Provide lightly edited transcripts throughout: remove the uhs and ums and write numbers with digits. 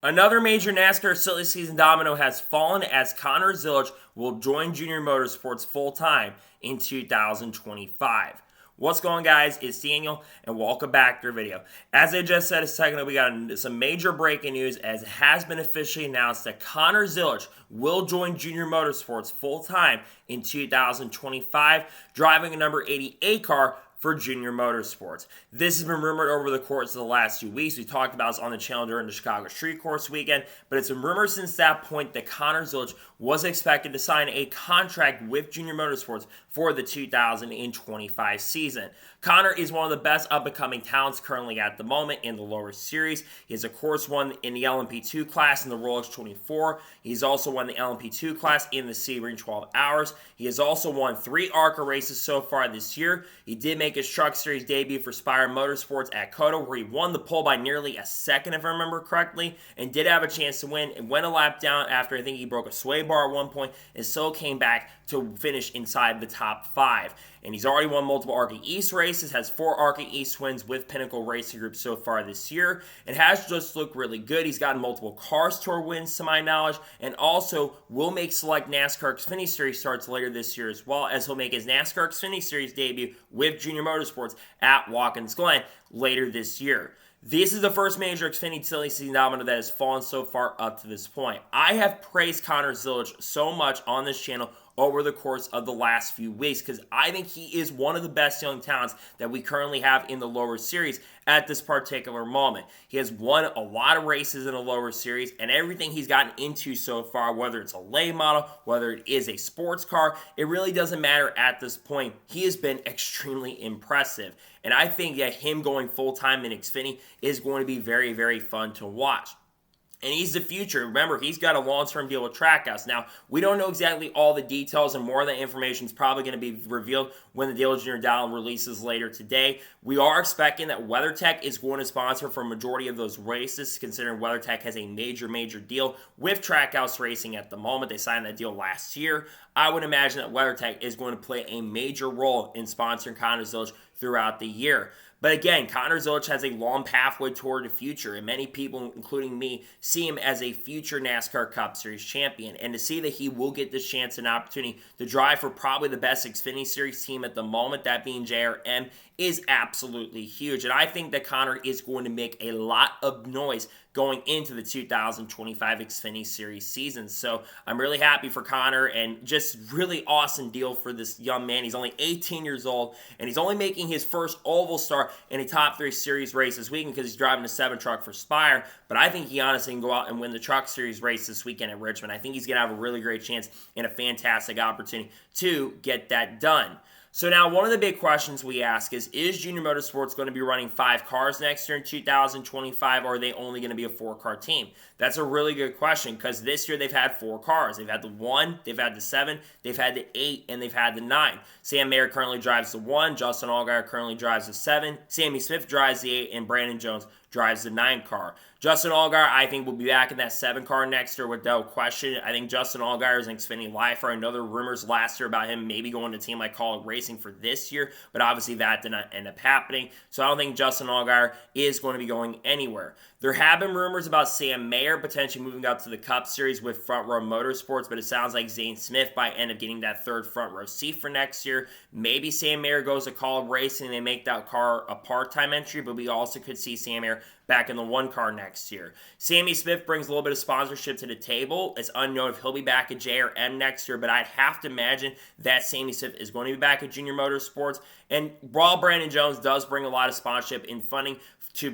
Another major NASCAR silly season domino has fallen as Connor Zilisch will join Junior Motorsports full-time in 2025. What's going on, guys? It's Daniel, and welcome back to our video. As I just said a second ago, we got some major breaking news as it has been officially announced that Connor Zilisch will join Junior Motorsports full-time in 2025, driving a number 88 car for Junior Motorsports. This has been rumored over the course of the last 2 weeks. We talked about this on the channel during the Chicago Street Course weekend, but it's been rumored since that point that Connor Zilisch was expected to sign a contract with Junior Motorsports for the 2025 season. Connor is one of the best up-and-coming talents currently at the moment in the lower series. He has, of course, won in the LMP2 class in the Rolex 24. He's also won the LMP2 class in the Sebring 12 Hours. He has also won 3 ARCA races so far this year. He did make his Truck Series debut for Spire Motorsports at COTA, where he won the pole by nearly a second, if I remember correctly, and did have a chance to win, and went a lap down after I think he broke a sway bar at one point, and still came back to finish inside the top 5. And he's already won multiple ARCA East races, has 4 ARCA East wins with Pinnacle Racing Group so far this year, and has just looked really good. He's gotten multiple Cars Tour wins to my knowledge, and also will make select NASCAR Xfinity Series starts later this year, as well as he'll make his NASCAR Xfinity Series debut with Junior Motorsports at Watkins Glen later this year. This is the first major Xfinity silly season domino that has fallen so far up to this point. I have praised Connor Zilisch so much on this channel over the course of the last few weeks because I think he is one of the best young talents that we currently have in the lower series at this particular moment. He has won a lot of races in the lower series, and everything he's gotten into so far, whether it's a late model, whether it is a sports car, it really doesn't matter at this point. He has been extremely impressive, and I think that him going full-time in Xfinity is going to be very, very fun to watch. And he's the future. Remember, he's got a long-term deal with Trackhouse. Now, we don't know exactly all the details, and more of that information is probably going to be revealed when the deal with Junior Dowland releases later today. We are expecting that WeatherTech is going to sponsor for a majority of those races, considering WeatherTech has a major, major deal with Trackhouse Racing at the moment. They signed that deal last year. I would imagine that WeatherTech is going to play a major role in sponsoring Connor Zilisch throughout the year. But again, Connor Zilisch has a long pathway toward the future, and many people, including me, see him as a future NASCAR Cup Series champion. And to see that he will get this chance and opportunity to drive for probably the best Xfinity Series team at the moment, that being JR, is absolutely huge. And I think that Connor is going to make a lot of noise going into the 2025 Xfinity Series season. So I'm really happy for Connor, and just really awesome deal for this young man. He's only 18 years old, and he's only making his first oval start in a top 3 series race this weekend because he's driving a 7 truck for Spire. But I think he honestly can go out and win the Truck Series race this weekend at Richmond. I think he's going to have a really great chance and a fantastic opportunity to get that done. So now one of the big questions we ask is Junior Motorsports going to be running 5 cars next year in 2025, or are they only going to be a 4-car team? That's a really good question because this year they've had 4 cars. They've had the 1, they've had the 7, they've had the 8, and they've had the 9. Sam Mayer currently drives the 1, Justin Allgaier currently drives the 7, Sammy Smith drives the 8, and Brandon Jones drives the 9 car. Justin Allgaier, I think, will be back in that 7 car next year without question. I think Justin Allgaier is an Xfinity lifer. I know there were rumors last year about him maybe going to a team like Call It Racing for this year, but obviously that did not end up happening. So I don't think Justin Allgaier is going to be going anywhere. There have been rumors about Sam Mayer potentially moving up to the Cup Series with Front Row Motorsports, but it sounds like Zane Smith might end up getting that 3rd front row seat for next year. Maybe Sam Mayer goes to Call It Racing and they make that car a part-time entry, but we also could see Sam Mayer back in the 1 car next year. Sammy Smith brings a little bit of sponsorship to the table. It's unknown if he'll be back at JRM next year, but I'd have to imagine that Sammy Smith is going to be back at Junior Motorsports. And while Brandon Jones does bring a lot of sponsorship and funding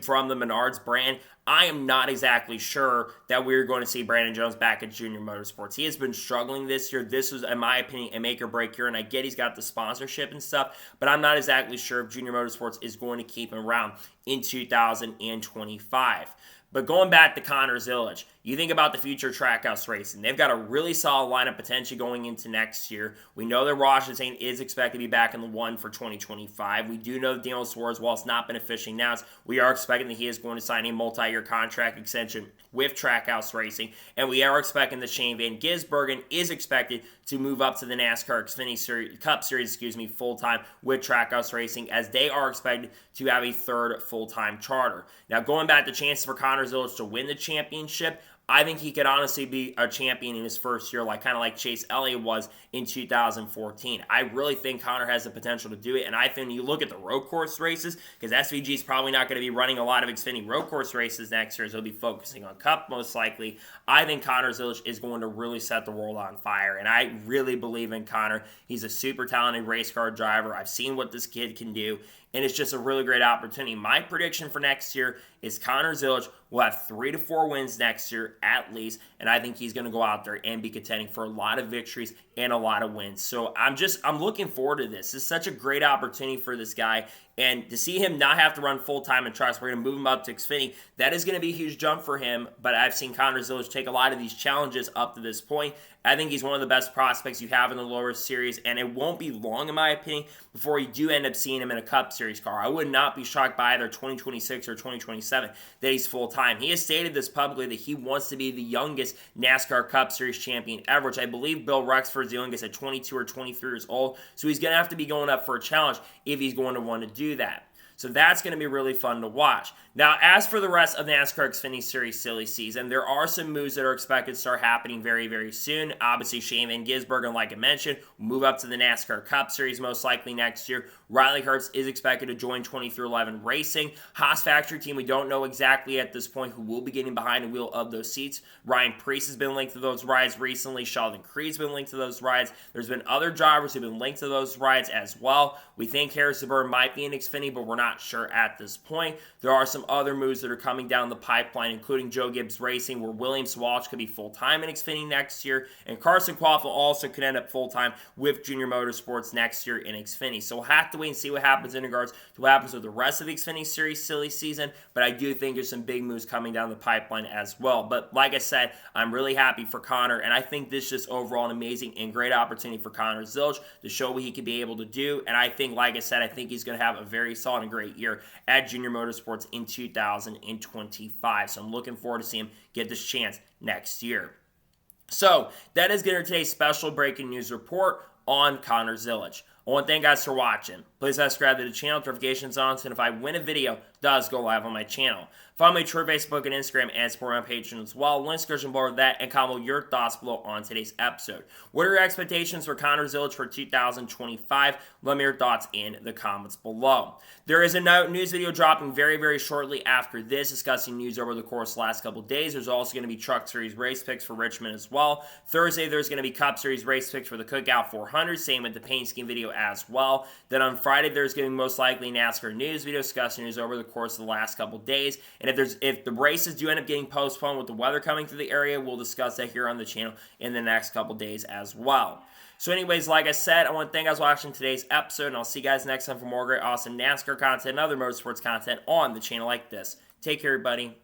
from the Menards brand, I am not exactly sure that we're going to see Brandon Jones back at Junior Motorsports. He has been struggling this year. This was, in my opinion, a make or break year, and I get he's got the sponsorship and stuff, but I'm not exactly sure if Junior Motorsports is going to keep him around in 2025. But going back to Connor Zilisch, you think about the future of Trackhouse Racing. They've got a really solid lineup potentially going into next year. We know that Raj Hussain is expected to be back in the 1 for 2025. We do know that Daniel Suarez, while it's not been officially announced, we are expecting that he is going to sign a multi-year contract extension with Trackhouse Racing. And we are expecting that Shane Van Gisbergen is expected to move up to the NASCAR Xfinity Cup Series, full-time with Trackhouse Racing, as they are expected to have a 3rd full-time charter. Now, going back to chances for Connor Connor Zilisch to win the championship. I think he could honestly be a champion in his first year, kind of like Chase Elliott was in 2014. I really think Connor has the potential to do it, and I think when you look at the road course races, because SVG is probably not going to be running a lot of Xfinity road course races next year, as he'll be focusing on Cup most likely. I think Connor Zilisch is going to really set the world on fire, and I really believe in Connor. He's a super talented race car driver. I've seen what this kid can do, and it's just a really great opportunity. My prediction for next year is Connor Zilisch will have 3 to 4 wins next year at least, and I think he's going to go out there and be contending for a lot of victories and a lot of wins. So I'm looking forward to this. This is such a great opportunity for this guy, and to see him not have to run full-time in trucks, we're going to move him up to Xfinity. That is going to be a huge jump for him, but I've seen Connor Zilisch take a lot of these challenges up to this point. I think he's one of the best prospects you have in the lower series, and it won't be long, in my opinion, before you do end up seeing him in a Cup Series car. I would not be shocked by either 2026 or 2027 that he's full-time. He has stated this publicly that he wants to be the youngest NASCAR Cup Series champion ever, which I believe Bill Rexford is the youngest at 22 or 23 years old, so he's going to have to be going up for a challenge if he's going to want to do that. So that's going to be really fun to watch. Now, as for the rest of the NASCAR Xfinity Series silly season, there are some moves that are expected to start happening very, very soon. Obviously, Shane Van Gisbergen, like I mentioned, will move up to the NASCAR Cup Series most likely next year. Riley Herbst is expected to join 23XI Racing. Haas Factory Team, we don't know exactly at this point who will be getting behind the wheel of those seats. Ryan Preece has been linked to those rides recently. Sheldon Creed's been linked to those rides. There's been other drivers who've been linked to those rides as well. We think Harrison Burr might be in Xfinity, but we're not sure at this point. There are some other moves that are coming down the pipeline, including Joe Gibbs Racing, where William Swalch could be full-time in Xfinity next year, and Carson Quaffle also could end up full-time with Junior Motorsports next year in Xfinity. So we'll have to wait and see what happens in regards to what happens with the rest of the Xfinity Series silly season, but I do think there's some big moves coming down the pipeline as well. But like I said, I'm really happy for Connor, and I think this is just overall an amazing and great opportunity for Connor Zilisch to show what he could be able to do, and I think, like I said, I think he's going to have a very solid and great year at Junior Motorsports in 2025. So I'm looking forward to seeing him get this chance next year. So that is going to today's special breaking news report on Connor Zilisch. I want to thank you guys for watching. Please subscribe to the channel, notifications on, so if I win a video, it does go live on my channel. Follow me on Twitter, Facebook, and Instagram, and support my Patreon as well. Links description below that, and comment your thoughts below on today's episode. What are your expectations for Connor Zilisch for 2025? Let me know your thoughts in the comments below. There is a news video dropping very, very shortly after this, discussing news over the course of the last couple days. There's also going to be Truck Series race picks for Richmond as well. Thursday, there's going to be Cup Series race picks for the Cookout 400. Same with the paint scheme video as well. Then on Friday, there's going to be most likely NASCAR news video discussing news over the course of the last couple days. And if the races do end up getting postponed with the weather coming through the area, we'll discuss that here on the channel in the next couple days as well. So anyways, like I said, I want to thank you guys for watching today's episode, and I'll see you guys next time for more great, awesome NASCAR content and other motorsports content on the channel like this. Take care, everybody.